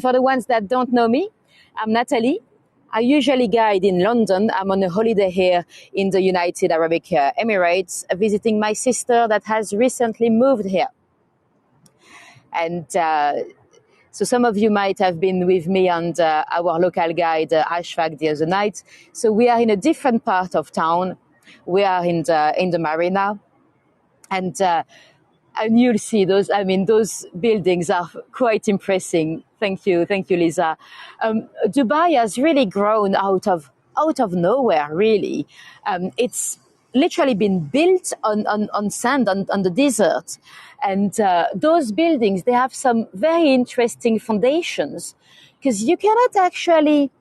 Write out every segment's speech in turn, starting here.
For the ones that don't know me, I'm Nathalie. I usually guide in London. I'm on a holiday here in the United Arab Emirates, visiting my sister that has recently moved here. And so some of you might have been with me and our local guide, Ashfaq, the other night. So we are in a different part of town. We are in the marina. And you'll see those. I mean, those buildings are quite impressive. Thank you, Lisa. Dubai has really grown out of nowhere. Really, it's literally been built on sand on the desert, and those buildings, they have some very interesting foundations because you cannot actually,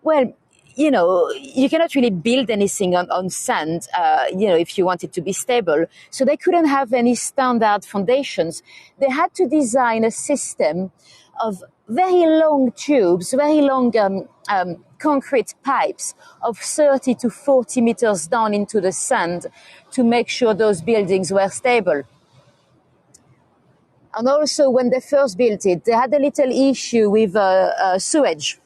well, you cannot really build anything on sand, if you want it to be stable. So they couldn't have any standard foundations. They had to design a system of very long tubes, very long concrete pipes of 30 to 40 meters down into the sand to make sure those buildings were stable. And also, when they first built it, they had a little issue with sewage.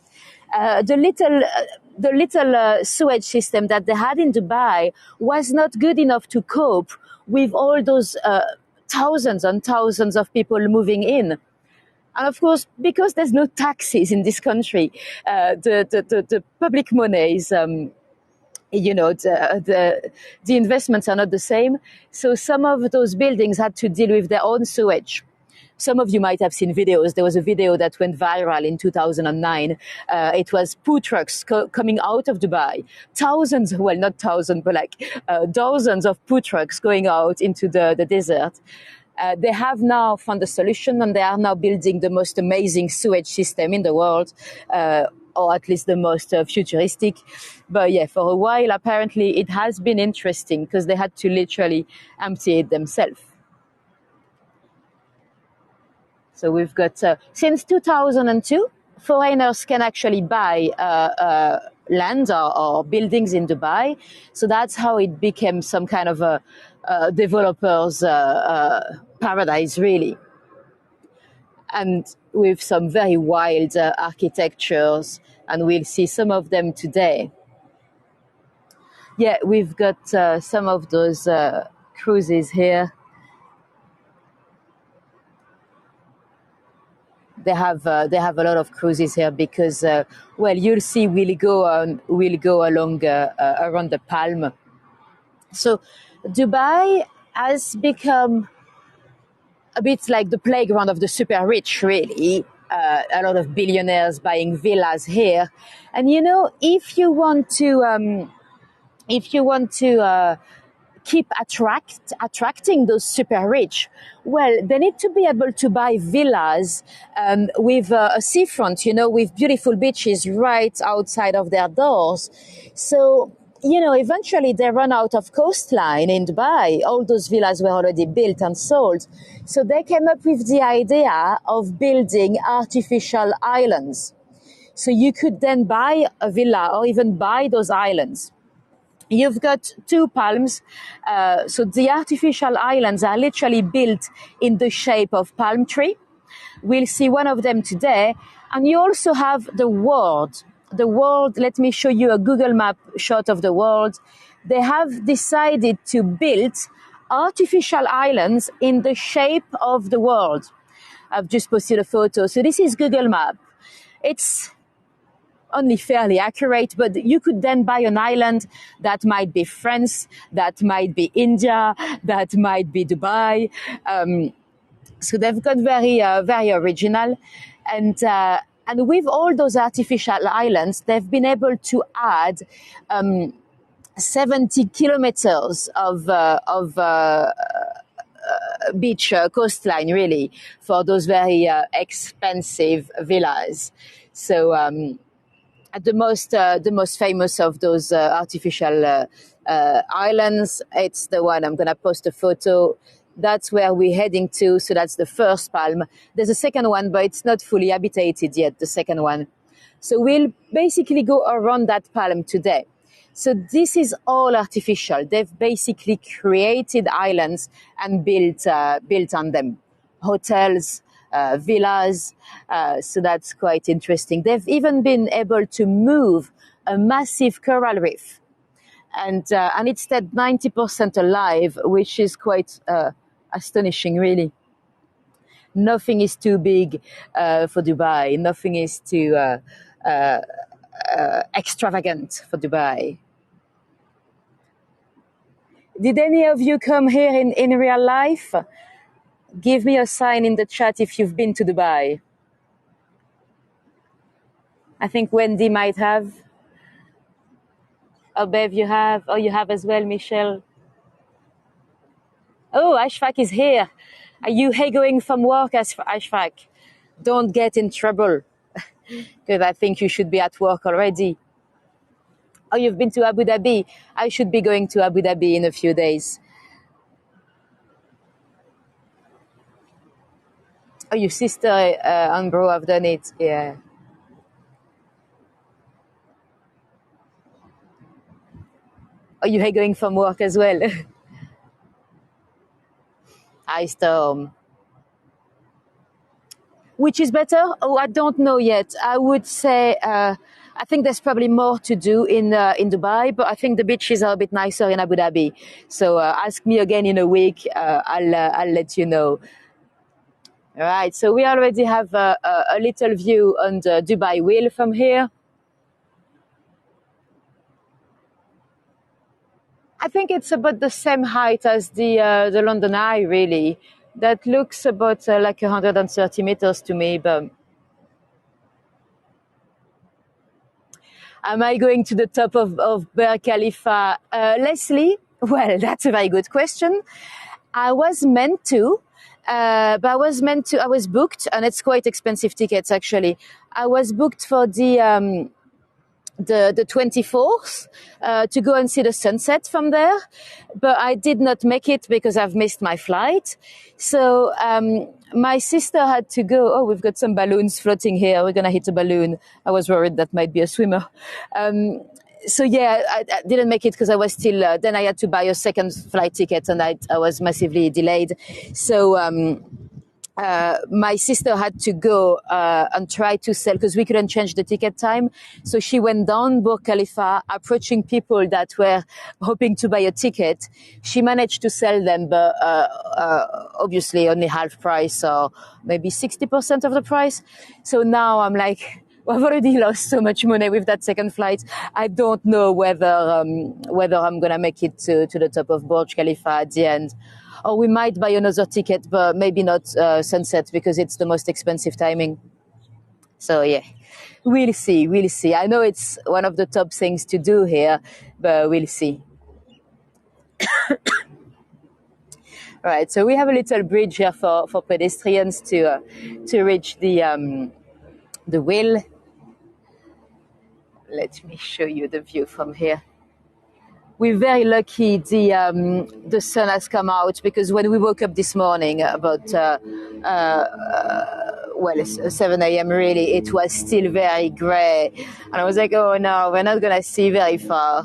The little sewage system that they had in Dubai was not good enough to cope with all those thousands and thousands of people moving in. And of course, because there's no taxes in this country, the public money is, the investments are not the same. So some of those buildings had to deal with their own sewage. Some of you might have seen videos. There was a video that went viral in 2009. It was poo trucks coming out of Dubai. Thousands, well, not thousands, but like dozens of poo trucks going out into the desert. They have now found a solution, and they are now building the most amazing sewage system in the world, or at least the most futuristic. But yeah, for a while, apparently, it has been interesting because they had to literally empty it themselves. So we've got, since 2002, foreigners can actually buy land or buildings in Dubai. So that's how it became some kind of a developer's paradise, really. And with some very wild architectures, and we'll see some of them today. Yeah, we've got some of those cruises here. They have a lot of cruises here because, you'll see we'll go along around the Palm. So Dubai has become a bit like the playground of the super rich, really. A lot of billionaires buying villas here, and if you want to keep attracting those super rich, well, they need to be able to buy villas with a seafront, with beautiful beaches right outside of their doors. So, eventually they run out of coastline in Dubai. All those villas were already built and sold. So they came up with the idea of building artificial islands. So you could then buy a villa or even buy those islands. You've got two palms. So the artificial islands are literally built in the shape of palm tree. We'll see one of them today. And you also have the world. The world, let me show you a Google map shot of the world. They have decided to build artificial islands in the shape of the world. I've just posted a photo. So this is Google Map. It's only fairly accurate, but you could then buy an island that might be France, that might be India, that might be Dubai. So they've got very original. And with all those artificial islands, they've been able to add 70 kilometers of beach coastline, really, for those very expensive villas. So the most famous of those artificial islands, it's the one I'm going to post a photo. That's where we're heading to. So that's the first palm. There's a second one, but it's not fully habitated yet, the second one. So we'll basically go around that palm today. So this is all artificial. They've basically created islands and built on them. Hotels, villas. So that's quite interesting. They've even been able to move a massive coral reef, and it's stayed 90% alive, which is quite astonishing, really. Nothing is too big for Dubai. Nothing is too extravagant for Dubai. Did any of you come here in real life? Give me a sign in the chat if you've been to Dubai. I think Wendy might have. Oh, Bev, you have. Oh, you have as well, Michelle. Oh, Ashfaq is here. Are you going from work, Ashfaq? Don't get in trouble, because I think you should be at work already. Oh, you've been to Abu Dhabi. I should be going to Abu Dhabi in a few days. Oh, your sister and bro have done it. Yeah. Oh, you going from work as well? Hi, Storm. Which is better? Oh, I don't know yet. I would say I think there's probably more to do in Dubai, but I think the beaches are a bit nicer in Abu Dhabi. So ask me again in a week. I'll let you know. All right. So we already have a little view on the Dubai Wheel from here. I think it's about the same height as the London Eye, really. That looks about like 130 meters to me, but am I going to the top of Burj Khalifa? Leslie? Well, that's a very good question. I was meant to, I was booked, and it's quite expensive tickets, actually. I was booked for the 24th to go and see the sunset from there, but I did not make it because I've missed my flight. So my sister had to go. Oh, we've got some balloons floating here. We're going to hit a balloon. I was worried that might be a swimmer. So yeah, I didn't make it because I was still, then I had to buy a second flight ticket, and I was massively delayed. So my sister had to go and try to sell, because we couldn't change the ticket time. So she went down Burj Khalifa, approaching people that were hoping to buy a ticket. She managed to sell them, but obviously only half price, or maybe 60% of the price. So now I'm like, I've already lost so much money with that second flight. I don't know whether I'm going to make it to the top of Burj Khalifa at the end. Or we might buy another ticket, but maybe not sunset, because it's the most expensive timing. So yeah, we'll see. I know it's one of the top things to do here, but we'll see. Right, so we have a little bridge here for pedestrians to reach the wheel. Let me show you the view from here. We're very lucky the sun has come out, because when we woke up this morning about 7 a.m. really, it was still very grey, and I was like, oh no, we're not gonna see very far.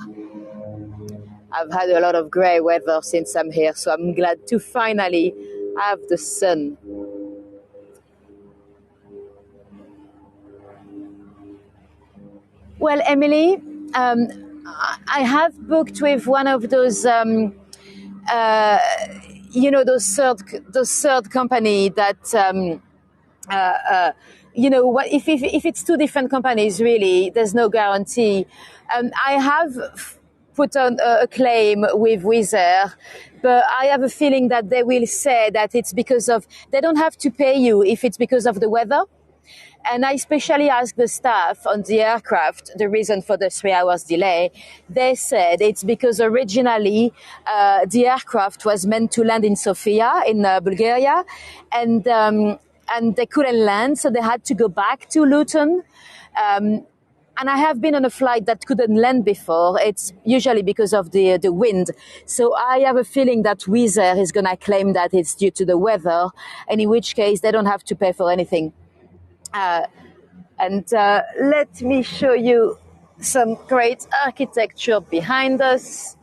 I've had a lot of grey weather since I'm here, so I'm glad to finally have the sun. Well, Emily, I have booked with one of those, those third company that, if it's two different companies, really, there's no guarantee. I have put on a claim with Wizz Air, but I have a feeling that they will say that it's because of, they don't have to pay you if it's because of the weather. And I especially asked the staff on the aircraft the reason for the 3 hours delay. They said it's because originally the aircraft was meant to land in Sofia in Bulgaria, and they couldn't land, so they had to go back to Luton. And I have been on a flight that couldn't land before. It's usually because of the wind. So I have a feeling that Wizz Air is going to claim that it's due to the weather, and in which case they don't have to pay for anything. Let me show you some great architecture behind us.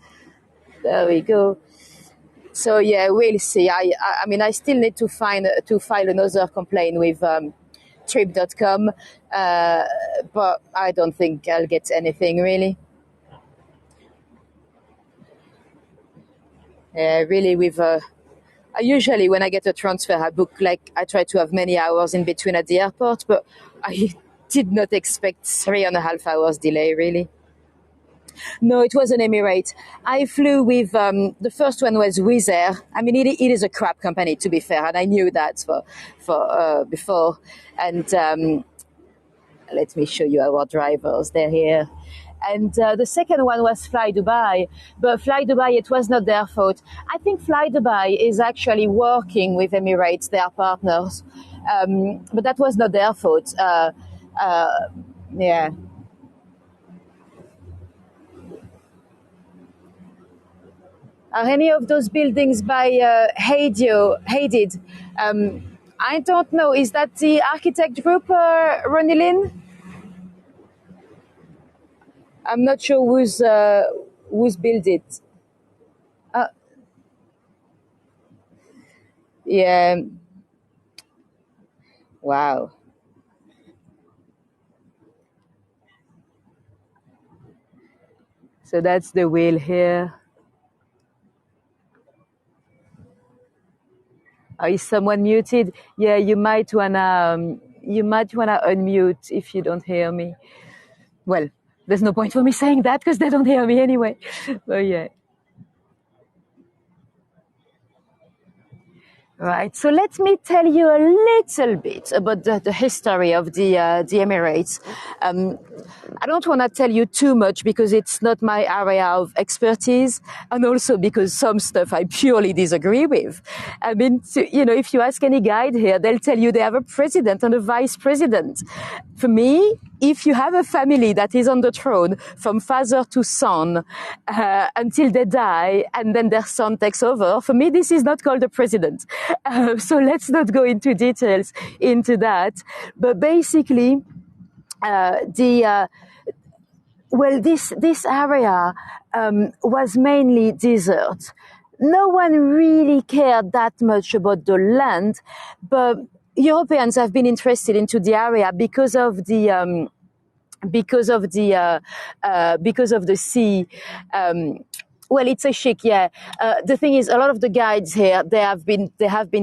There we go. So yeah, we'll see. I mean, I still need to file another complaint with trip.com, but I don't think I'll get anything really. Really, with I usually when I get a transfer, I try to have many hours in between at the airport, but I did not expect 3.5 hours delay really. No, it was an Emirates. I flew with the first one was Wizz Air. I mean, it is a crap company to be fair, and I knew that for before. And let me show you our drivers. They're here. And the second one was Fly Dubai, but Fly Dubai, it was not their fault. I think Fly Dubai is actually working with Emirates, their partners, but that was not their fault. Uh, yeah. Are any of those buildings by Haydid? I don't know. Is that the architect group, Ronilin? I'm not sure who's built it. Uh, yeah. Wow. So that's the wheel here. Is someone muted? Yeah, you might wanna unmute if you don't hear me. Well, there's no point for me saying that because they don't hear me anyway. But yeah. Right. So let me tell you a little bit about the history of the Emirates. Um, I don't want to tell you too much because it's not my area of expertise, and also because some stuff I purely disagree with. I mean, if you ask any guide here, they'll tell you they have a president and a vice president. For me, if you have a family that is on the throne from father to son until they die and then their son takes over, for me, this is not called a president. So let's not go into details into that. But basically, this area was mainly desert. No one really cared that much about the land, but Europeans have been interested into the area because of the sea. Well, it's a chic, yeah. The thing is, a lot of the guides here, they have been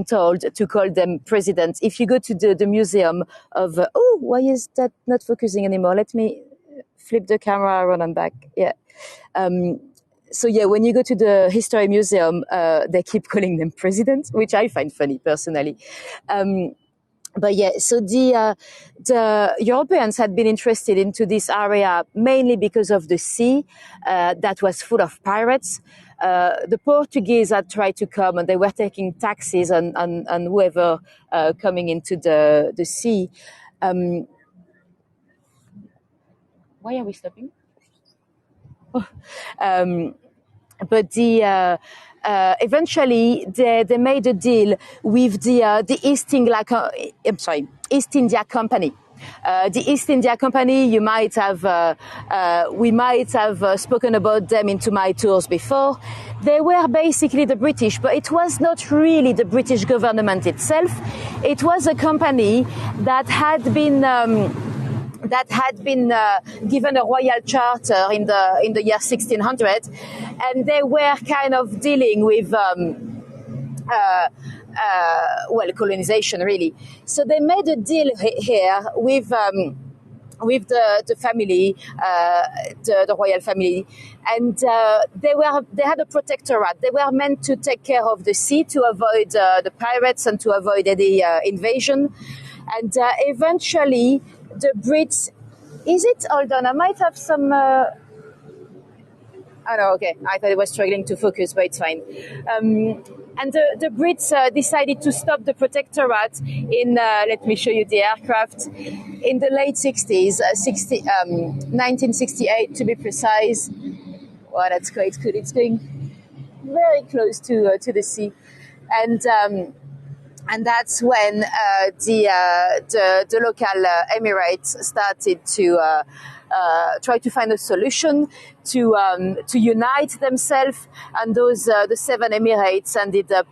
told to call them presidents. If you go to the museum of, why is that not focusing anymore? Let me flip the camera around and back. Yeah. So yeah, when you go to the history museum, they keep calling them presidents, which I find funny personally. But yeah, so the Europeans had been interested into this area mainly because of the sea that was full of pirates. The Portuguese had tried to come and they were taking taxes on whoever coming into the sea. Why are we stopping? But eventually they made a deal with the East India Company. The East India Company, we might have spoken about them into my tours before. They were basically the British, but it was not really the British government itself. It was a company that had been given a royal charter in the year 1600, and they were kind of dealing with colonization really. So they made a deal here with the family, the royal family, and they had a protectorate. They were meant to take care of the sea to avoid the pirates and to avoid any invasion. And eventually, the Brits. Is it? Hold on, I might have some. Oh no, okay. I thought it was struggling to focus, but it's fine. And the Brits decided to stop the protectorate in. Let me show you the aircraft. In the late 60s, 1968 to be precise. Wow, that's quite good. It's going very close to the sea, and. and that's when the local Emirates started to try to find a solution to unite themselves, and those the 7 Emirates ended up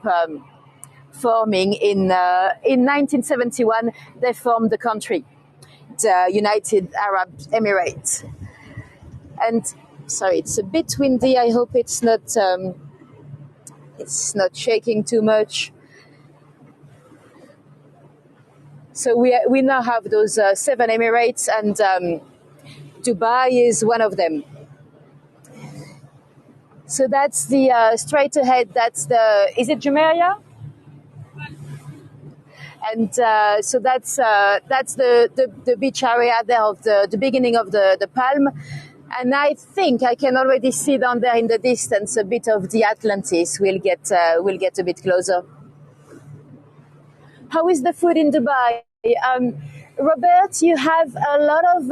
forming in 1971. They formed the country, the United Arab Emirates. And sorry, it's a bit windy. I hope it's not shaking too much. So we now have those 7 Emirates, and Dubai is one of them. So that's the straight ahead. That's is it Jumeirah? And so that's the beach area there of the beginning of the Palm. And I think I can already see down there in the distance a bit of the Atlantis. We'll get a bit closer. How is the food in Dubai? Robert, you have a lot of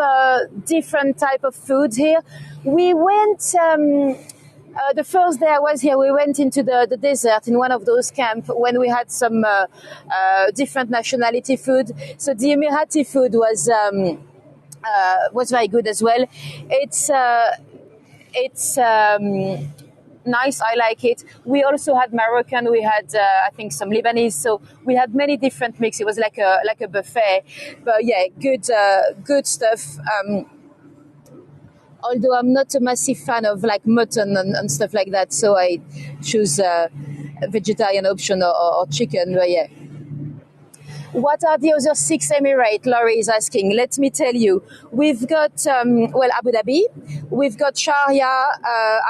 different type of food here. We went, the first day I was here, we went into the desert in one of those camps when we had some different nationality food. So the Emirati food was very good as well. It's nice. I like it. We also had Moroccan. We had, I think, some Lebanese. So we had many different mix. It was like a buffet. But yeah, good stuff. Although I'm not a massive fan of like mutton and stuff like that, so I choose a vegetarian option or chicken. But yeah. What are the other 6 Emirates? Laurie is asking. Let me tell you. We've got, Abu Dhabi. We've got Sharjah,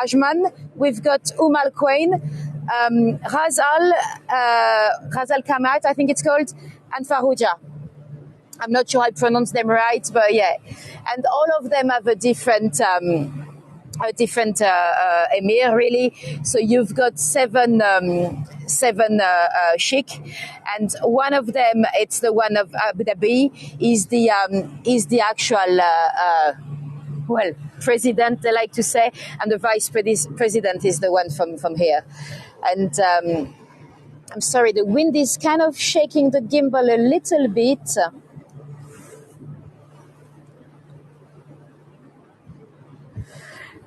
Ajman. We've got Al Quwain, Ras Al Khaimah, I think it's called, and Fallujah. I'm not sure I pronounced them right, but yeah. And all of them have a different emir, really. So you've got seven sheikh, and one of them, it's the one of Abu Dhabi, is the actual president, they like to say, and the vice president is the one from here. And I'm sorry, the wind is kind of shaking the gimbal a little bit.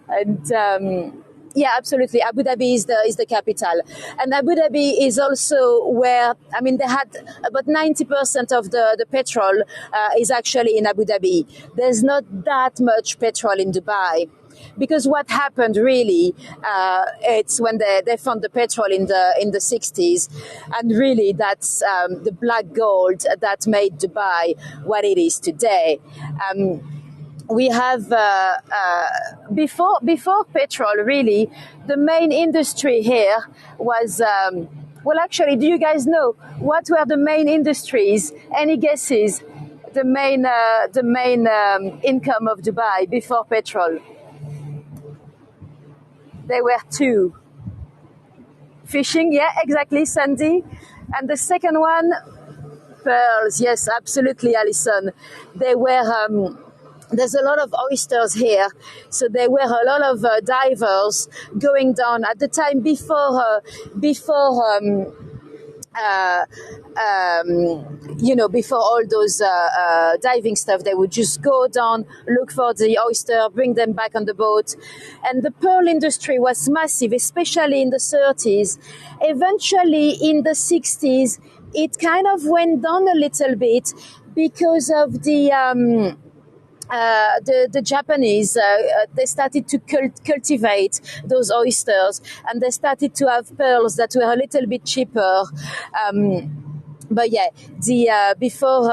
And yeah, absolutely. Abu Dhabi is the capital, and Abu Dhabi is also where, I mean, they had about 90% of the petrol is actually in Abu Dhabi. There's not that much petrol in Dubai, because what happened really, it's when they found the petrol in the 60s, and really that's the black gold that made Dubai what it is today. We have before petrol, really, the main industry here was actually, do you guys know what were the main industries? Any guesses? The main income of Dubai before petrol? There were two. Fishing, yeah, exactly, Sandy. And the second one, pearls. Yes, absolutely, Alison. They were. There's a lot of oysters here, so there were a lot of divers going down at the time before all those diving stuff. They would just go down, look for the oyster, bring them back on the boat. And the pearl industry was massive, especially in the 30s. Eventually, in the 60s, it kind of went down a little bit because of the Japanese, they started to cultivate those oysters, and they started to have pearls that were a little bit cheaper. But yeah, before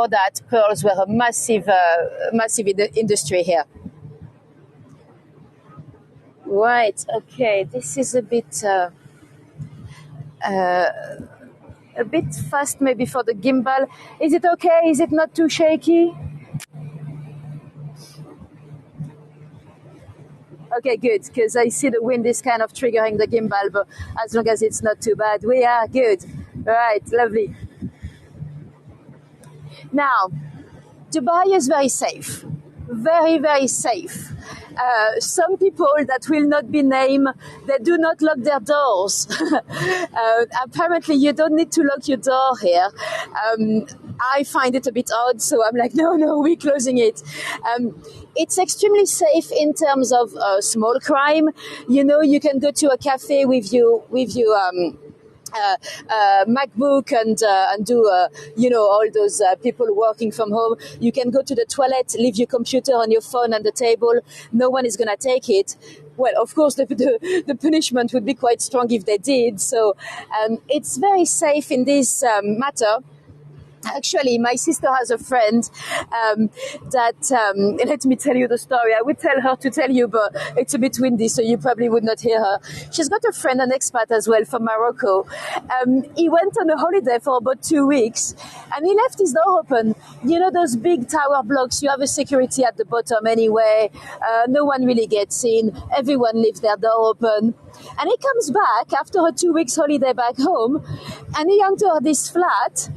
that, pearls were a massive industry here. Right. Okay. This is a bit fast maybe for the gimbal. Is it okay? Is it not too shaky? Okay, good, because I see the wind is kind of triggering the gimbal, but as long as it's not too bad, we are good. Right, lovely. Now, Dubai is very safe. Very, very safe. Some people that will not be named, they do not lock their doors. Apparently, you don't need to lock your door here. I find it a bit odd, so I'm like, no, we're closing it. It's extremely safe in terms of small crime. You know, you can go to a cafe with you MacBook and do all those people working from home. You can go to the toilet, leave your computer on your phone on the table. No one is gonna take it. Well, of course, the punishment would be quite strong if they did. So it's very safe in this matter. Actually, my sister has a friend let me tell you the story. I would tell her to tell you, but it's a bit windy, so you probably would not hear her. She's got a friend, an expat as well from Morocco. He went on a holiday for about 2 weeks, and he left his door open. You know those big tower blocks, you have a security at the bottom anyway. No one really gets in. Everyone leaves their door open. And he comes back after a 2 weeks holiday back home, and he entered this flat,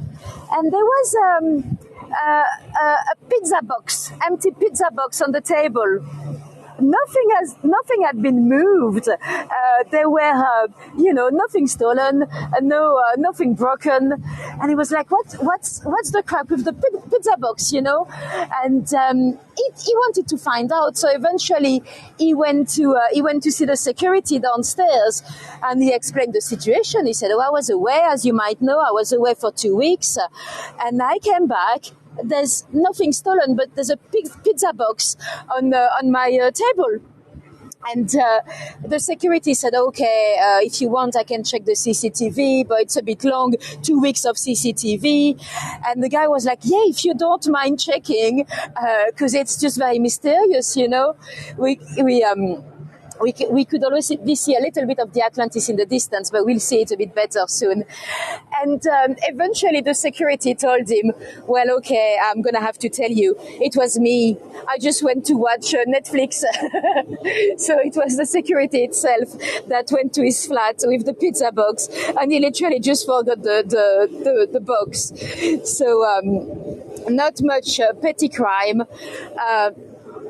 and there was a pizza box, empty pizza box on the table. Nothing had been moved. There were, nothing stolen, nothing broken. And he was like, what's the crap with the pizza box, And he wanted to find out. So eventually he went to see the security downstairs, and he explained the situation. He said, I was away, as you might know, I was away for 2 weeks, and I came back. There's nothing stolen, but there's a pizza box on my table. And the security said, okay, if you want, I can check the CCTV, but it's a bit long, 2 weeks of CCTV. And the guy was like, yeah, if you don't mind checking, because it's just very mysterious, We could always see a little bit of the Atlantis in the distance, but we'll see it a bit better soon. And eventually the security told him, well, okay, I'm going to have to tell you, it was me. I just went to watch Netflix. So it was the security itself that went to his flat with the pizza box, and he literally just forgot the box. So not much petty crime.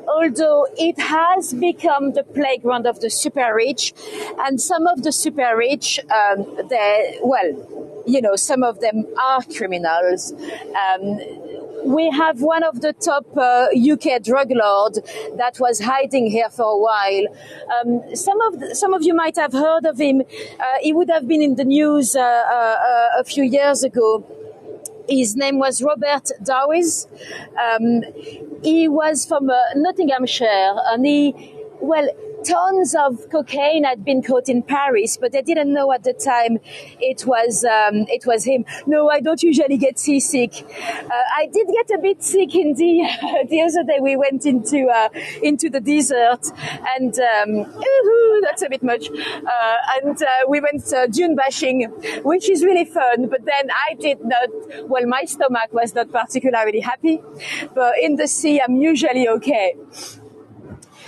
Although it has become the playground of the super rich, and some of the super rich, some of them are criminals. We have one of the top UK drug lords that was hiding here for a while. Some of you might have heard of him. He would have been in the news a few years ago. His name was Robert Dawes. He was from Nottinghamshire, and tons of cocaine had been caught in Paris, but they didn't know at the time it was him. No, I don't usually get seasick. I did get a bit sick in the other day. We went into the desert, and that's a bit much. And we went dune bashing, which is really fun. But then I did not. Well, my stomach was not particularly happy, but in the sea, I'm usually okay.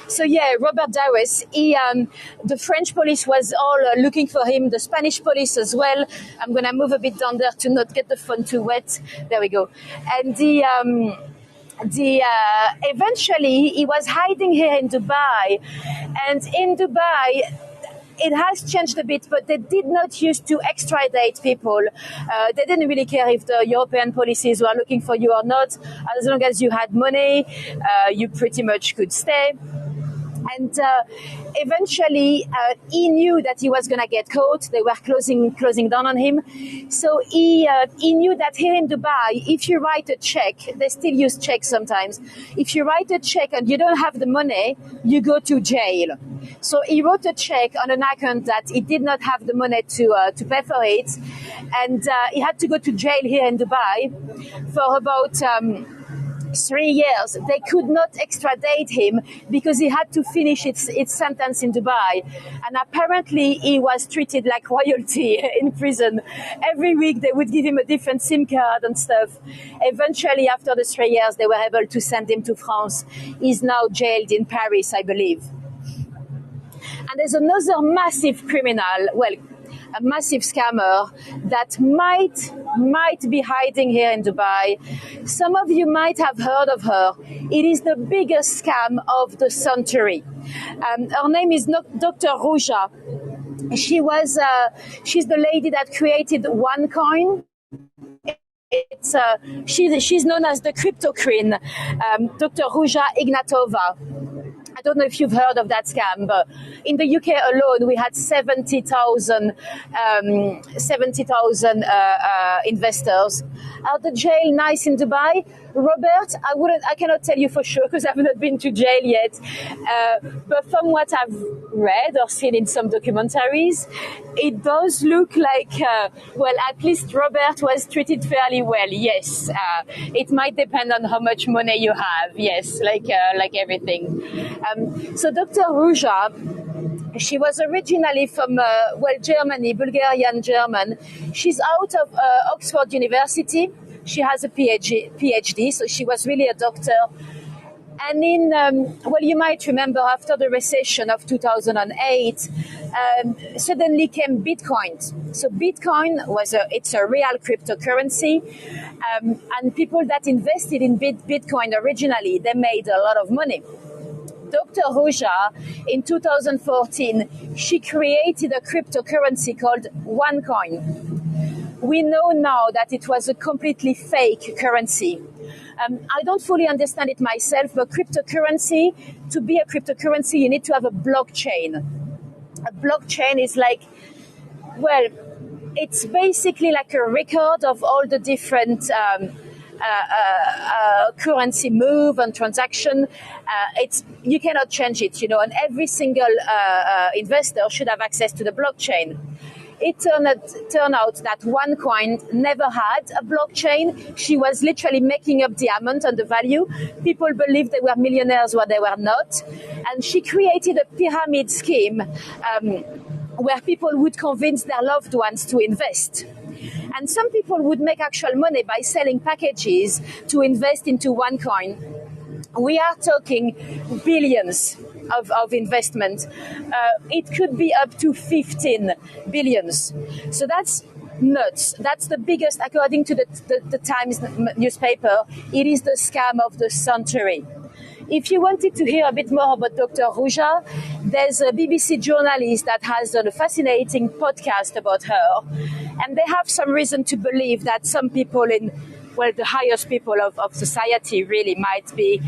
So yeah, Robert Dawes, the French police was all looking for him, the Spanish police as well. I'm going to move a bit down there to not get the phone too wet. There we go. And eventually he was hiding here in Dubai. And in Dubai, it has changed a bit, but they did not used to extradite people. They didn't really care if the European policies were looking for you or not. As long as you had money, you pretty much could stay. And eventually, he knew that he was going to get caught. They were closing down on him. So he knew that here in Dubai, if you write a check, they still use checks sometimes. If you write a check and you don't have the money, you go to jail. So he wrote a check on an account that he did not have the money to pay for it. And he had to go to jail here in Dubai for about 3 years. They could not extradite him because he had to finish its sentence in Dubai. And apparently he was treated like royalty in prison. Every week they would give him a different SIM card and stuff. Eventually, after the 3 years, they were able to send him to France. He's now jailed in Paris, I believe. And there's another massive criminal. Well, a massive scammer that might be hiding here in Dubai. Some of you might have heard of her. It is the biggest scam of the century. Her name is Dr. Roja. She's the lady that created OneCoin. She's known as the crypto queen, Dr. Roja Ignatova. I don't know if you've heard of that scam, but in the UK alone, we had 70,000 investors. Are the jail nice in Dubai? Robert, I cannot tell you for sure because I've not been to jail yet. But from what I've read or seen in some documentaries, it does look like, well, at least Robert was treated fairly well. Yes, it might depend on how much money you have. Yes, like everything. So Dr. Roja, she was originally from, Germany, Bulgarian German. She's out of Oxford University. She has a PhD, so she was really a doctor. And you might remember after the recession of 2008, suddenly came Bitcoin. So Bitcoin it's a real cryptocurrency. And people that invested in Bitcoin originally, they made a lot of money. Dr. Roja, in 2014, she created a cryptocurrency called OneCoin. We know now that it was a completely fake currency. I don't fully understand it myself, but cryptocurrency, to be a cryptocurrency, you need to have a blockchain. A blockchain is like, well, it's basically like a record of all the different currency move and transaction. You cannot change it, and every single investor should have access to the blockchain. It turned out that OneCoin never had a blockchain. She was literally making up the amount and the value. People believed they were millionaires where they were not. And she created a pyramid scheme where people would convince their loved ones to invest. And some people would make actual money by selling packages to invest into OneCoin. We are talking billions of investment. It could be up to 15 billions. So that's nuts. That's the biggest, according to the Times newspaper, it is the scam of the century. If you wanted to hear a bit more about Dr. Roja, there's a BBC journalist that has done a fascinating podcast about her. And they have some reason to believe that some people the highest people of society really might be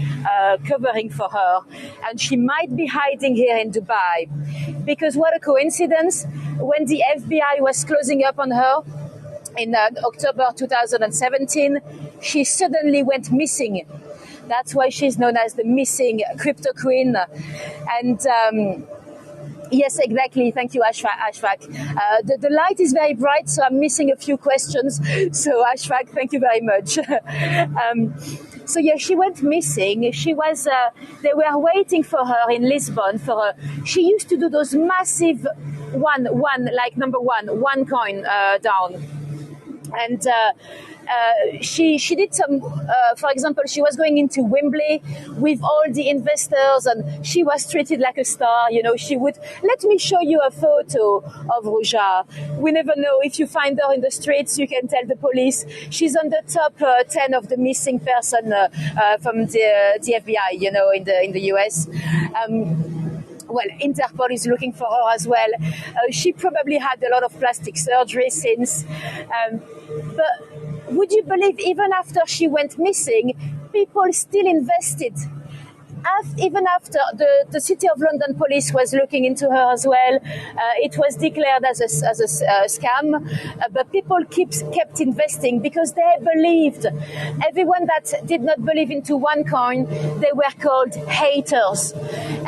covering for her. And she might be hiding here in Dubai. Because what a coincidence, when the FBI was closing up on her in October 2017, she suddenly went missing. That's why she's known as the missing crypto queen. And yes, exactly. Thank you, Ashfaq. The light is very bright, so I'm missing a few questions. So, Ashfaq, thank you very much. So, yeah, she went missing. She was. They were waiting for her in Lisbon for her. She used to do those massive one coin down, and. She did some, for example, she was going into Wembley with all the investors and she was treated like a star. She would, let me show you a photo of Roja. We never know. If you find her in the streets, you can tell the police. She's on the top 10 of the missing person from the FBI, in the US. Well, Interpol is looking for her as well. She probably had a lot of plastic surgery since. But would you believe even after she went missing, people still invested? Even after the City of London police was looking into her as well, it was declared as a scam, but people kept investing because they believed. Everyone that did not believe into OneCoin, they were called haters,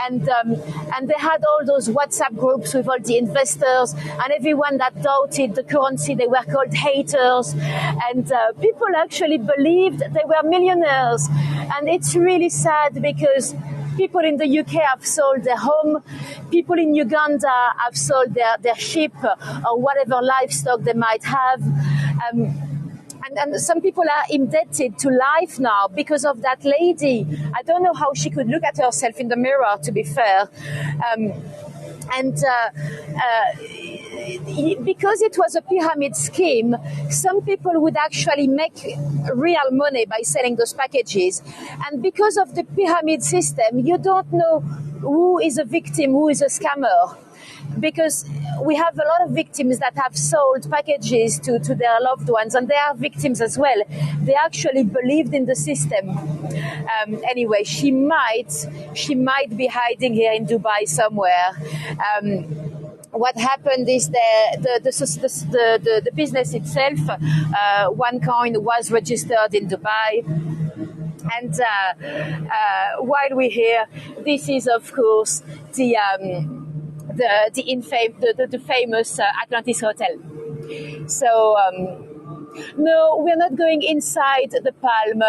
and they had all those WhatsApp groups with all the investors, and everyone that doubted the currency, they were called haters, and people actually believed they were millionaires, and it's really sad because people in the UK have sold their home. People in Uganda have sold their sheep or whatever livestock they might have. And some people are indebted to life now because of that lady. I don't know how she could look at herself in the mirror, to be fair. because it was a pyramid scheme, some people would actually make real money by selling those packages. And because of the pyramid system, you don't know who is a victim, who is a scammer. Because we have a lot of victims that have sold packages to their loved ones, and they are victims as well. They actually believed in the system. Anyway, she might be hiding here in Dubai somewhere. What happened is the business itself, OneCoin, was registered in Dubai. And while we're here, this is of course the famous Atlantis Hotel. So no, we're not going inside the Palm,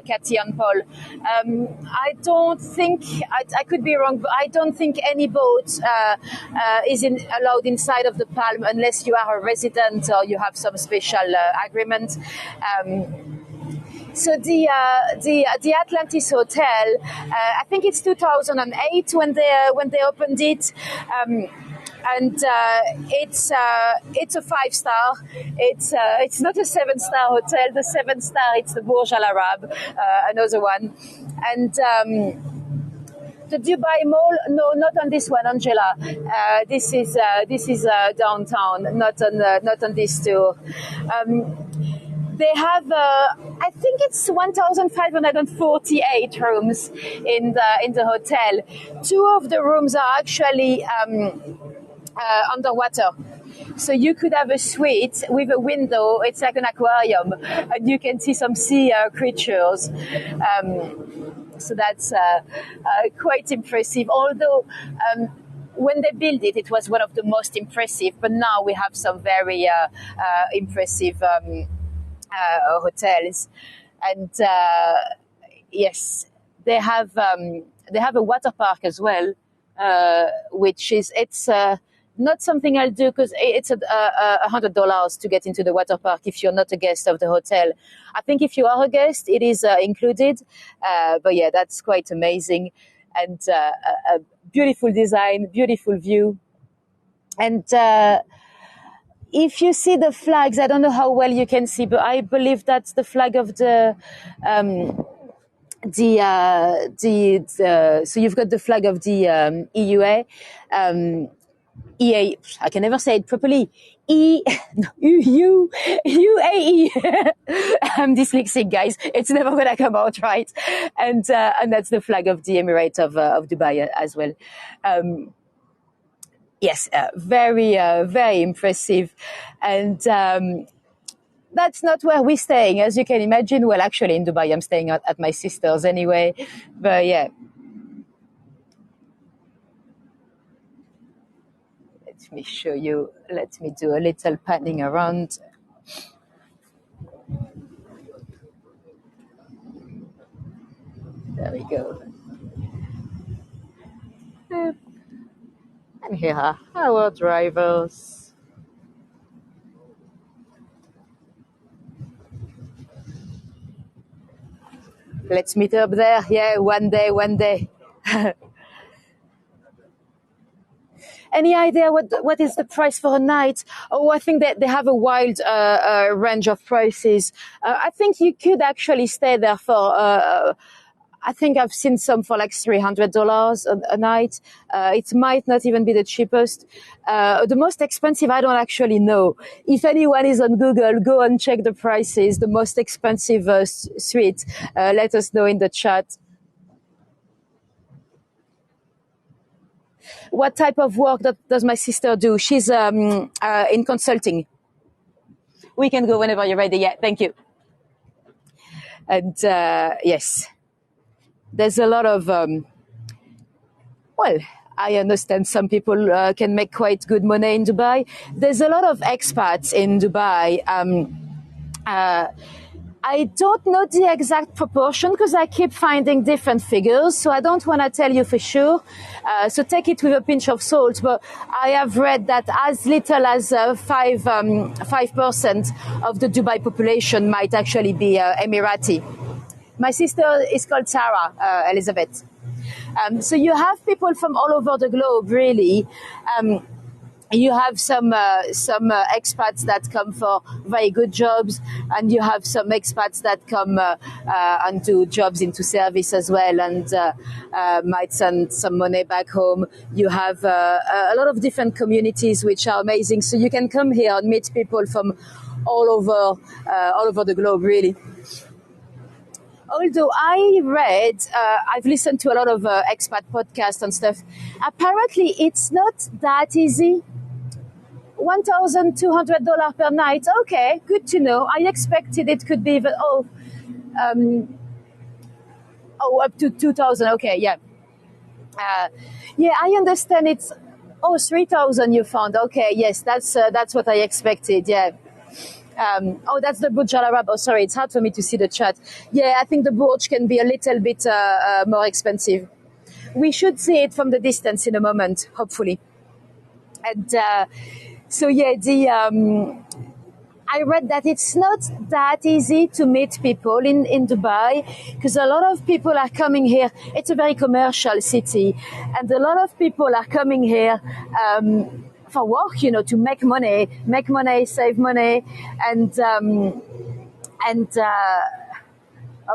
Cathy and Paul. I don't think, I could be wrong, but I don't think any boat is allowed inside of the Palm unless you are a resident or you have some special agreement. So the Atlantis Hotel, I think it's 2008 when they opened it. And it's a 5-star. It's not a 7-star hotel. The 7-star, it's the Burj Al Arab, another one. And the Dubai Mall, no, not on this one, Angela. This is downtown, not on this tour. They have, I think it's 1,548 rooms in the hotel. 2 of the rooms are actually underwater. So you could have a suite with a window. It's like an aquarium, and you can see some sea creatures. So that's quite impressive. Although when they built it, it was one of the most impressive. But now we have some very impressive hotels, and yes, they have a water park as well, which is not something I'll do because it's $100 to get into the water park if you're not a guest of the hotel. I think if you are a guest, it is included. But yeah, that's quite amazing, and a beautiful design, beautiful view, and. If you see the flags, I don't know how well you can see, but I believe that's the flag of so you've got the flag of the EUA, EA. I can never say it properly. UAE. I'm dyslexic, guys. It's never gonna come out right, and that's the flag of the Emirates of Dubai as well. Yes, very impressive. And that's not where we're staying, as you can imagine. Well, actually, in Dubai, I'm staying at my sister's anyway. But yeah. Let me show you. Let me do a little panning around. There we go. And here are our drivers. Let's meet up there. Yeah, one day. Any idea what is the price for a night? Oh, I think that they have a wild range of prices. I think you could actually stay there for... I think I've seen some for like $300 a night. It might not even be the cheapest. The most expensive, I don't actually know. If anyone is on Google, go and check the prices. The most expensive suite. Let us know in the chat. What type of work does my sister do? She's in consulting. We can go whenever you're ready. Yeah, thank you. And yes. There's a lot of, I understand some people can make quite good money in Dubai. There's a lot of expats in Dubai. I don't know the exact proportion because I keep finding different figures, so I don't want to tell you for sure. So take it with a pinch of salt, but I have read that as little as 5% of the Dubai population might actually be Emirati. My sister is called Sarah, Elizabeth. So you have people from all over the globe, really. you have some expats that come for very good jobs, and you have some expats that come onto jobs into service as well, and might send some money back home. You have a lot of different communities which are amazing, so you can come here and meet people from all over the globe, really. Although I've listened to a lot of expat podcasts and stuff. Apparently, it's not that easy. $1,200 per night. Okay, good to know. I expected it could be even up to 2,000. Okay, yeah, yeah. I understand it's 3,000 you found. Okay, yes, that's what I expected. Yeah. That's the Burj Al Arab. Oh, sorry, it's hard for me to see the chat. Yeah, I think the Burj can be a little bit more expensive. We should see it from the distance in a moment, hopefully. And so yeah, I read that it's not that easy to meet people in Dubai, because a lot of people are coming here. It's a very commercial city, and a lot of people are coming here for work, to make money, save money, and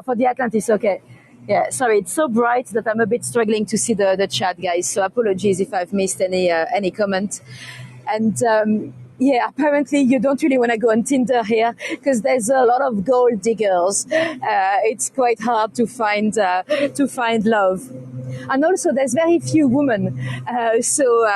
for the Atlantis. Okay. Yeah, sorry, it's so bright that I'm a bit struggling to see the chat, guys. So apologies if I've missed any comment. And yeah, apparently you don't really want to go on Tinder here because there's a lot of gold diggers. It's quite hard to find love, and also there's very few women. So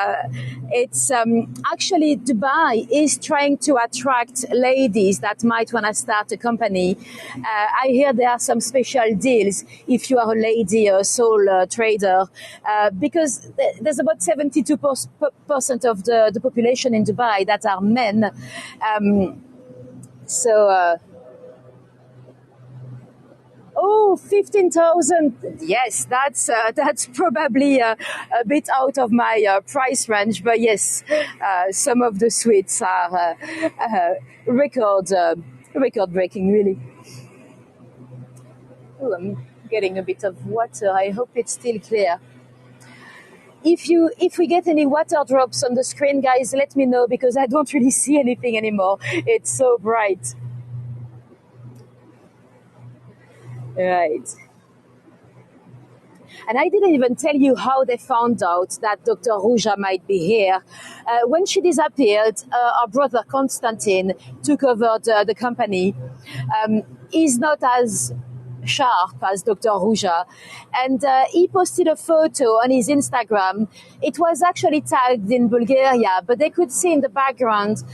it's actually Dubai is trying to attract ladies that might want to start a company. I hear there are some special deals if you are a lady or a sole trader, because there's about 72% of the population in Dubai that are men. So 15,000. Yes, that's probably a bit out of my price range, but yes, some of the suites are record breaking, really. Oh, I'm getting a bit of water. I hope it's still clear. If we get any water drops on the screen, guys, let me know, because I don't really see anything anymore. It's so bright. Right. And I didn't even tell you how they found out that Dr. Roja might be here. When she disappeared, our brother Constantine took over the company. He's not as sharp as Dr. Roja, and he posted a photo on his Instagram. It was actually tagged in Bulgaria, but they could see in the background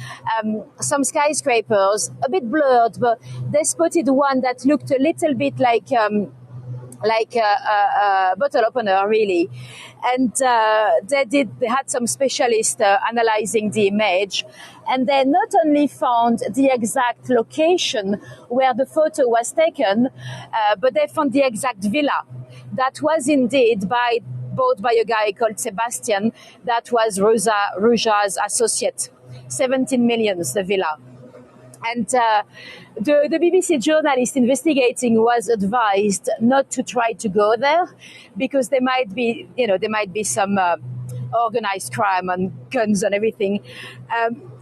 some skyscrapers, a bit blurred, but they spotted one that looked a little bit like a bottle opener, really. And they had some specialists analyzing the image, and they not only found the exact location where the photo was taken, but they found the exact villa that was indeed bought by a guy called Sebastian, that was Roja's associate. 17 million, the villa. And the BBC journalist investigating was advised not to try to go there, because there might be some organized crime and guns and everything.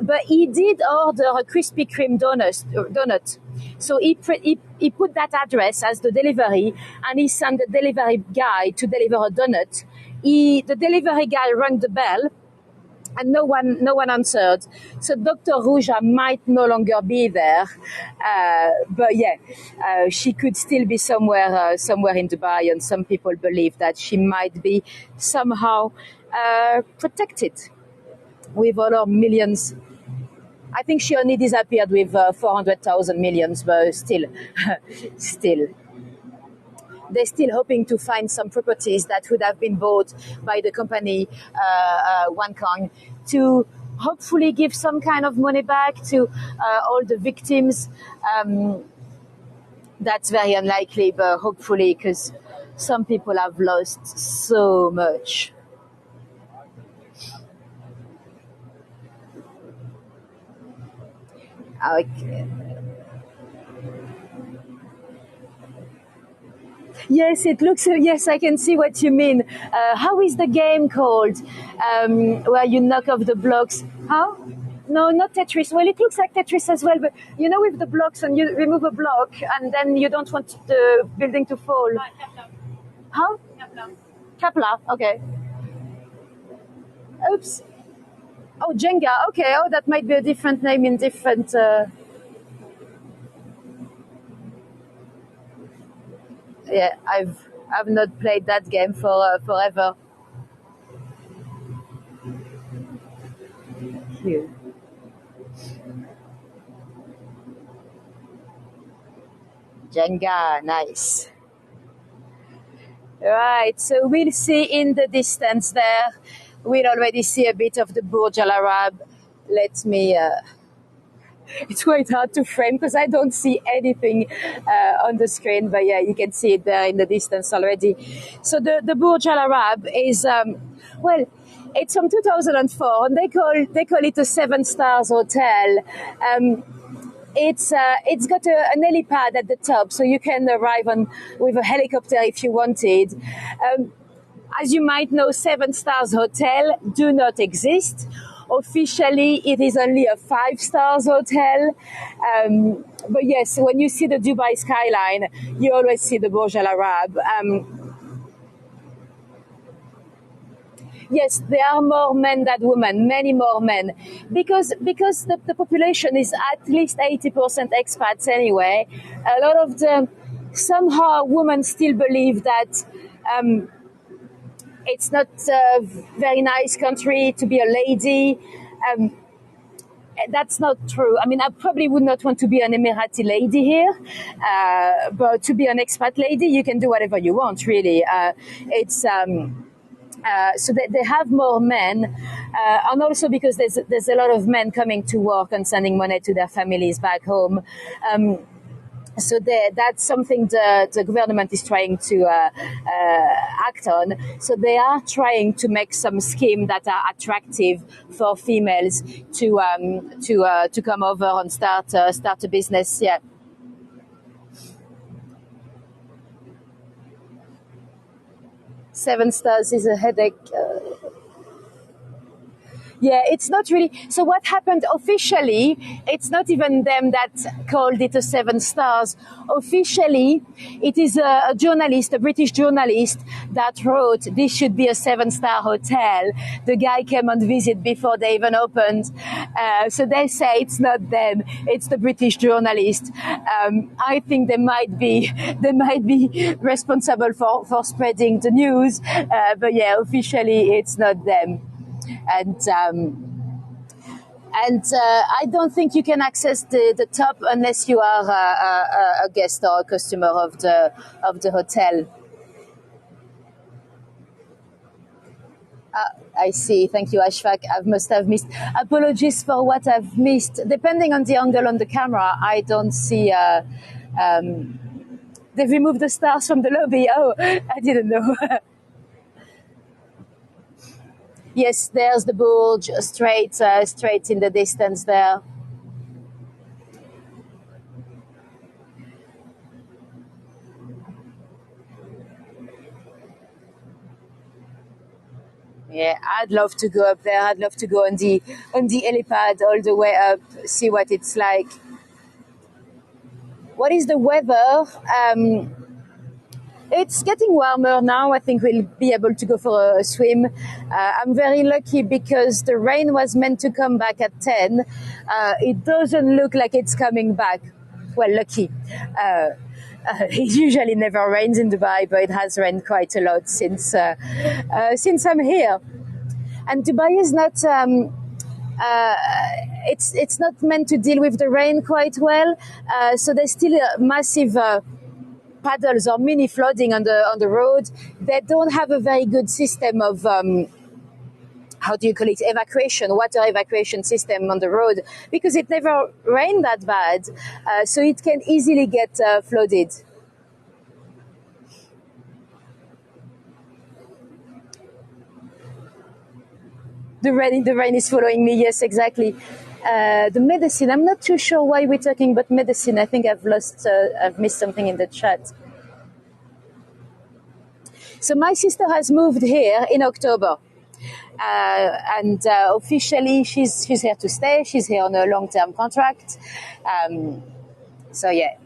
But he did order a Krispy Kreme donut. So he put that address as the delivery, and he sent the delivery guy to deliver a donut. The delivery guy rang the bell, and no one answered. So Dr. Roja might no longer be there, but yeah, she could still be somewhere in Dubai, and some people believe that she might be somehow protected with all her millions. I think she only disappeared with 400,000 millions, but still. They're still hoping to find some properties that would have been bought by the company OneCoin to hopefully give some kind of money back to all the victims. That's very unlikely, but hopefully, because some people have lost so much. Okay. Yes, it looks. Yes, I can see what you mean. How is the game called? Where you knock off the blocks? How? No, not Tetris. Well, it looks like Tetris as well, but you know, with the blocks, and you remove a block, and then you don't want the building to fall. How? Kapla. Okay. Oops. Oh, Jenga. Okay. Oh, that might be a different name in different. Yeah, I've not played that game for forever. Here. Jenga, nice. Right, so we'll see in the distance there. We'll already see a bit of the Burj Al Arab. Let me. It's quite hard to frame because I don't see anything on the screen, but yeah, you can see it there in the distance already. So the Burj Al Arab is well, it's from 2004, and they call it a 7 stars hotel. It's got an helipad at the top, so you can arrive on with a helicopter if you wanted. As you might know, 7 stars hotel do not exist. Officially, it is only a 5 stars hotel. But yes, when you see the Dubai skyline, you always see the Burj Al Arab. Yes, there are more men than women, many more men, because the population is at least 80% expats anyway. A lot of them, somehow, women still believe that it's not a very nice country to be a lady. That's not true. I mean, I probably would not want to be an Emirati lady here, but to be an expat lady, you can do whatever you want, really. It's so they have more men, and also because there's a lot of men coming to work and sending money to their families back home. So that's something the government is trying to act on. So they are trying to make some schemes that are attractive for females to come over and start a business. Yeah. 7 stars is a headache. Yeah, it's not really. So what happened officially, it's not even them that called it a 7 stars. Officially, it is a journalist, a British journalist, that wrote this should be a 7 star hotel. The guy came on visit before they even opened. So they say it's not them, it's the British journalist. I think they might be responsible for spreading the news. But yeah, officially it's not them. And I don't think you can access the top unless you are a guest or a customer of the hotel. I see. Thank you, Ashfaq. I must have missed. Apologies for what I've missed. Depending on the angle on the camera, I don't see. They've removed the stars from the lobby. Oh, I didn't know. Yes, there's the Burj straight in the distance there. Yeah, I'd love to go up there. I'd love to go on the helipad all the way up, see what it's like. What is the weather? It's getting warmer now. I think we'll be able to go for a swim. I'm very lucky because the rain was meant to come back at 10. It doesn't look like it's coming back. Well, lucky. It usually never rains in Dubai, but it has rained quite a lot since I'm here. And Dubai is not. It's not meant to deal with the rain quite well. So there's still a massive. Puddles or mini flooding on the road. They don't have a very good system of how do you call it, water evacuation system on the road, because it never rained that bad, so it can easily get flooded. The rain is following me. Yes, exactly. The medicine. I'm not too sure why we're talking about medicine. I think I've missed something in the chat. So my sister has moved here in October. And officially she's here to stay. She's here on a long-term contract. So yeah.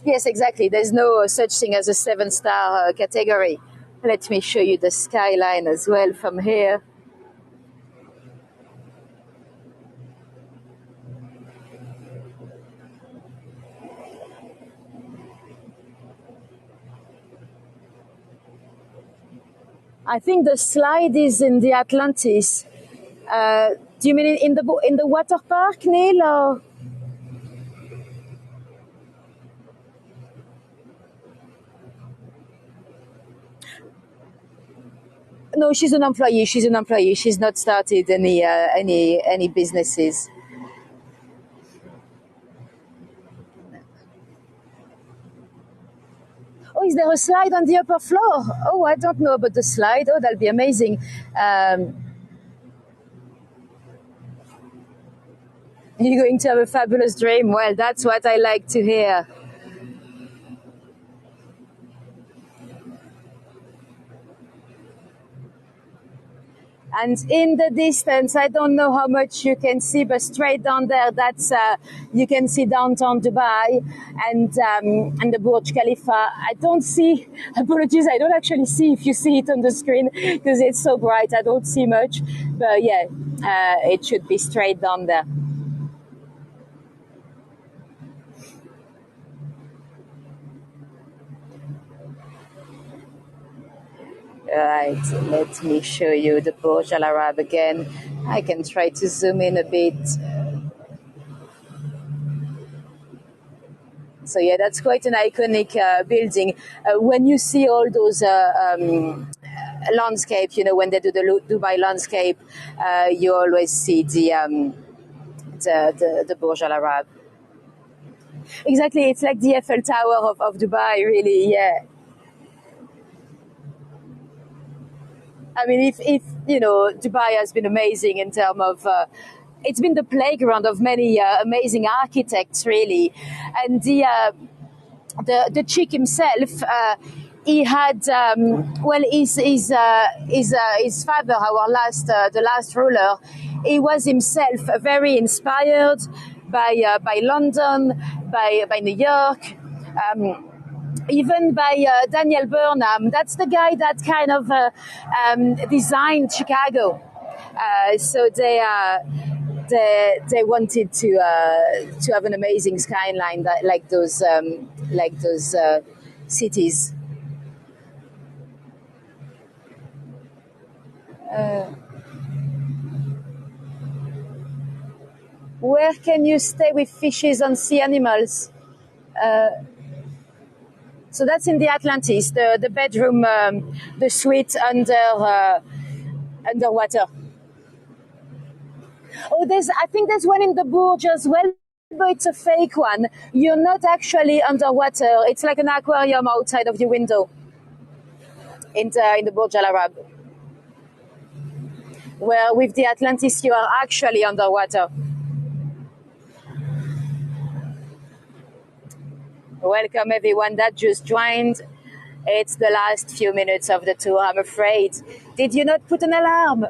Yes, exactly. There's no such thing as a 7-star category. Let me show you the skyline as well from here. I think the slide is in the Atlantis. Do you mean in the water park, Neil? Or? No, she's an employee. She's an employee. She's not started any businesses. Oh, is there a slide on the upper floor? Oh, I don't know about the slide. Oh, that'll be amazing. You're going to have a fabulous dream. Well, that's what I like to hear. And in the distance, I don't know how much you can see, but straight down there, that's you can see downtown Dubai and the Burj Khalifa. I don't see. Apologies, I don't actually see if you see it on the screen because it's so bright. I don't see much, but yeah, it should be straight down there. Right, let me show you the Burj Al Arab again. I can try to zoom in a bit. So yeah, that's quite an iconic building. When you see all those landscape, when they do the Dubai landscape, you always see the Burj Al Arab. Exactly, it's like the Eiffel Tower of Dubai, really. Yeah. I mean, if Dubai has been amazing in terms of. It's been the playground of many amazing architects, really, and the chick himself. He had his father, the last ruler. He was himself very inspired by London, by New York. Even by Daniel Burnham. That's the guy that kind of designed Chicago. So they wanted to have an amazing skyline like those cities. Where can you stay with fishes and sea animals? So that's in the Atlantis, the bedroom, the suite underwater. Oh, I think there's one in the Burj as well, but it's a fake one. You're not actually underwater. It's like an aquarium outside of your window in the Burj Al Arab. Where with the Atlantis, you are actually underwater. Welcome everyone that just joined. It's the last few minutes of the tour, I'm afraid. Did you not put an alarm?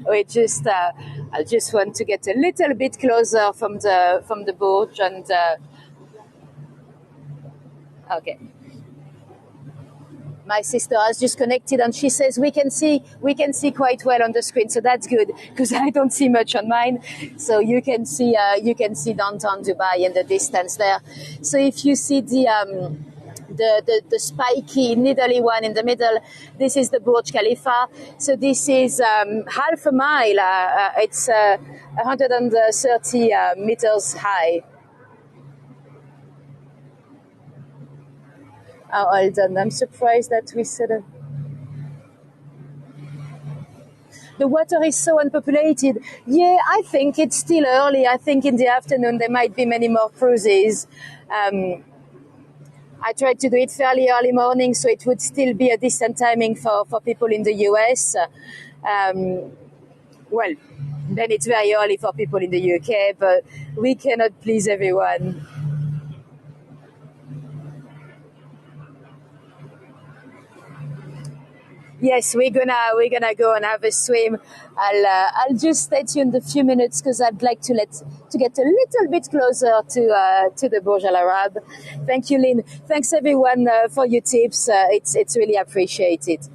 I just want to get a little bit closer from the Burj and okay. My sister has just connected and she says we can see quite well on the screen, so that's good because I don't see much on mine. So you can see downtown Dubai in the distance there. So if you see the spiky needly one in the middle, this is the Burj Khalifa. So this is half a mile. It's 130 meters high. Oh, hold on. I'm surprised that we said it. The water is so unpopulated. Yeah, I think it's still early. I think in the afternoon there might be many more cruises. I tried to do it fairly early morning, so it would still be a decent timing for people in the US. Well, then it's very early for people in the UK, but we cannot please everyone. Yes, we're gonna go and have a swim. I'll just stay tuned a few minutes because I'd like to get a little bit closer to the Burj Al Arab. Thank you, Lynn. Thanks everyone for your tips. It's really appreciated.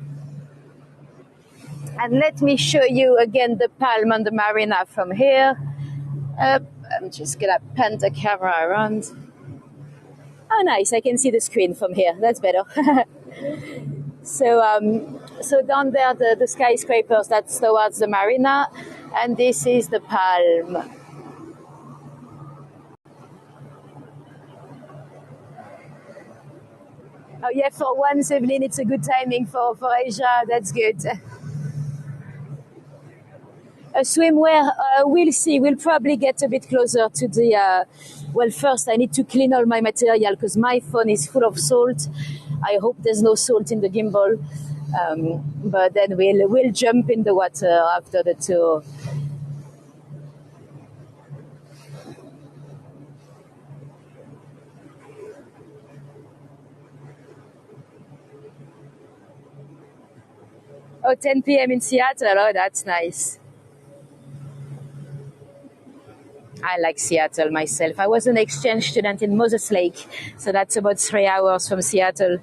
And let me show you again the palm on the marina from here. I'm just gonna pan the camera around. Oh, nice! I can see the screen from here. That's better. So down there, the skyscrapers, that's towards the marina, and this is the palm. Oh yeah, for once, Evelyn, it's a good timing for Asia. That's good. A swimwear, we'll see. We'll probably get a bit closer to the. Well, first I need to clean all my material because my phone is full of salt. I hope there's no salt in the gimbal. But then we'll jump in the water after the tour. Oh, 10 p.m. in Seattle. Oh, that's nice. I like Seattle myself. I was an exchange student in Moses Lake, so that's about 3 hours from Seattle.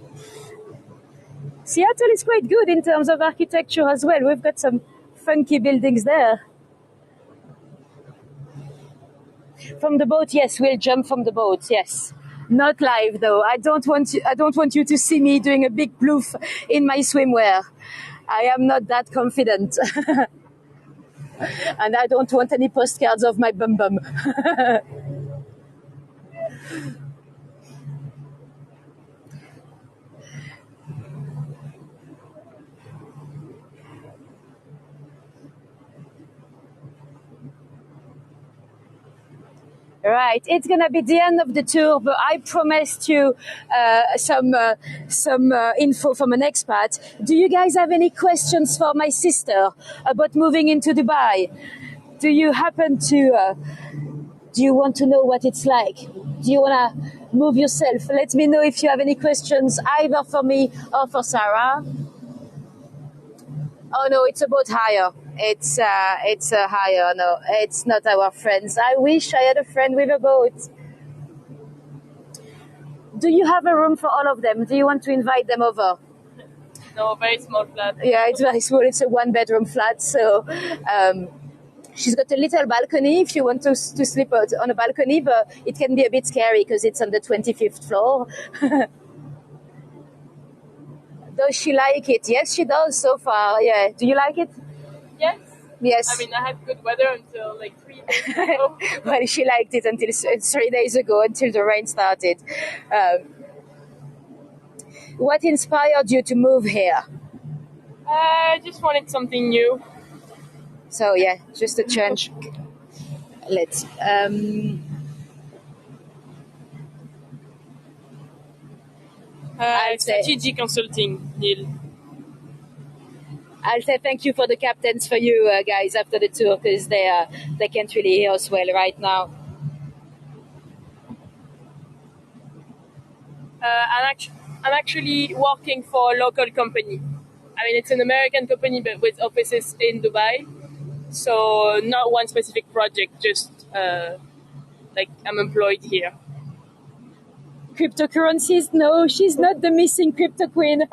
Seattle is quite good in terms of architecture as well. We've got some funky buildings there. From the boat, yes, we'll jump from the boat, yes. Not live though. I don't want you to see me doing a big ploof in my swimwear. I am not that confident. And I don't want any postcards of my bum bum. Right, it's gonna be the end of the tour, but I promised you some info from an expat. Do you guys have any questions for my sister about moving into Dubai? Do you happen to? Do you want to know what it's like? Do you wanna move yourself? Let me know if you have any questions, either for me or for Sarah. Oh no, it's a boat hire. It's a hire. No, it's not our friends. I wish I had a friend with a boat. Do you have a room for all of them? Do you want to invite them over? No, very small flat. Yeah, it's very small. It's a one-bedroom flat, so she's got a little balcony if you want to sleep out on a balcony, but it can be a bit scary because it's on the 25th floor. Does she like it? Yes, she does so far. Yeah. Do you like it? Yes. Yes. I mean, I had good weather until like 3 days ago. Well, she liked it until 3 days ago, until the rain started. What inspired you to move here? I just wanted something new. So yeah, just a change. Let's. Strategic consulting, Neil. I'll say thank you for the captains for you guys after the tour because they can't really hear us well right now. I'm actually working for a local company. I mean, it's an American company, but with offices in Dubai. So not one specific project, just like I'm employed here. Cryptocurrencies? No, she's not the missing crypto queen.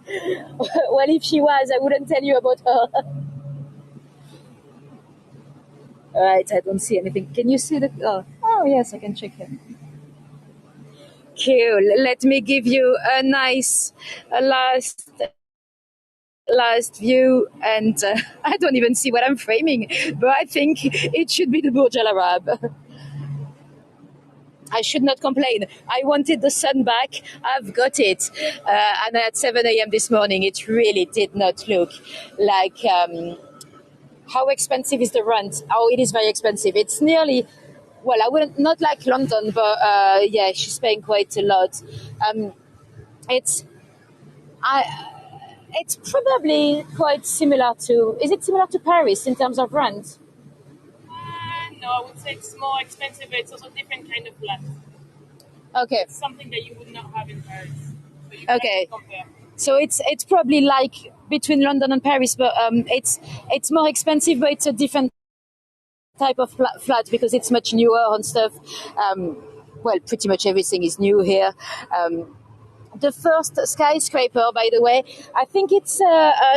Well, if she was, I wouldn't tell you about her. All right, I don't see anything. Can you see the? Oh yes, I can check it. Cool. Let me give you a nice last view, and I don't even see what I'm framing, but I think it should be the Burj Al Arab. I should not complain. I wanted the sun back. I've got it. And at 7 a.m. this morning, it really did not look like. How expensive is the rent? Oh, it is very expensive. It's nearly, well, I wouldn't, not like London, but yeah, she's paying quite a lot. It's, it's probably quite similar to, is it similar to Paris in terms of rent? No, I would say it's more expensive, but it's also different kind of flat. Okay. It's something that you would not have in Paris. So you Okay. compare. So it's probably like between London and Paris, but it's more expensive, but it's a different type of flat because it's much newer and stuff. Well, pretty much everything is new here. The first skyscraper, by the way, I think it's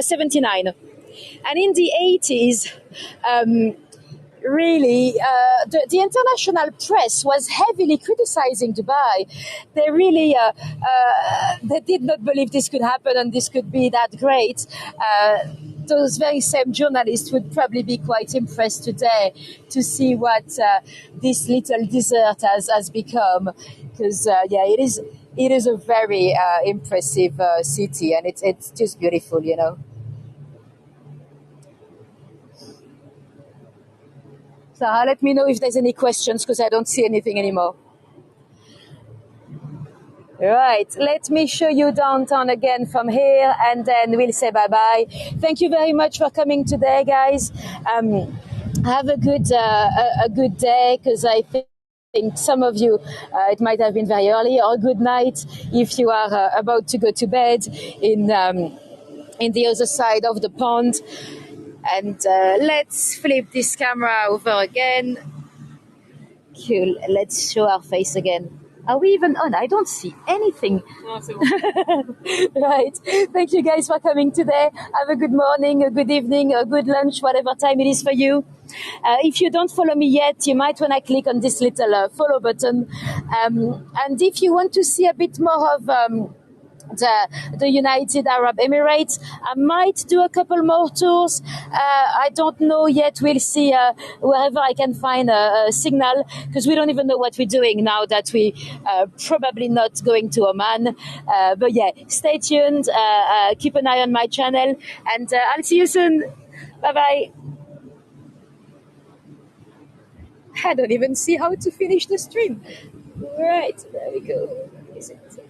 79. And in the 80s, really, the international press was heavily criticizing Dubai. They really, they did not believe this could happen and this could be that great. Those very same journalists would probably be quite impressed today to see what this little desert has become. Because, yeah, it is a very impressive city, and it's just beautiful, you know. So let me know if there's any questions because I don't see anything anymore. Right, let me show you downtown again from here and then we'll say bye-bye. Thank you very much for coming today, guys. Have a good day because I think some of you, it might have been very early, or a good night if you are about to go to bed in the other side of the pond. And let's flip this camera over again. Cool. Let's show our face again. Are we even on? I don't see anything. No, c'est bon. Right. Thank you guys for coming today. Have a good morning, a good evening, a good lunch, whatever time it is for you. If you don't follow me yet, you might want to click on this little follow button. And if you want to see a bit more of the United Arab Emirates, I might do a couple more tours. I don't know yet. We'll see wherever I can find a signal, because we don't even know what we're doing now that we probably not going to Oman. But yeah, stay tuned. Keep an eye on my channel, and I'll see you soon. Bye bye. I don't even see how to finish the stream. Right, there we go. Is it?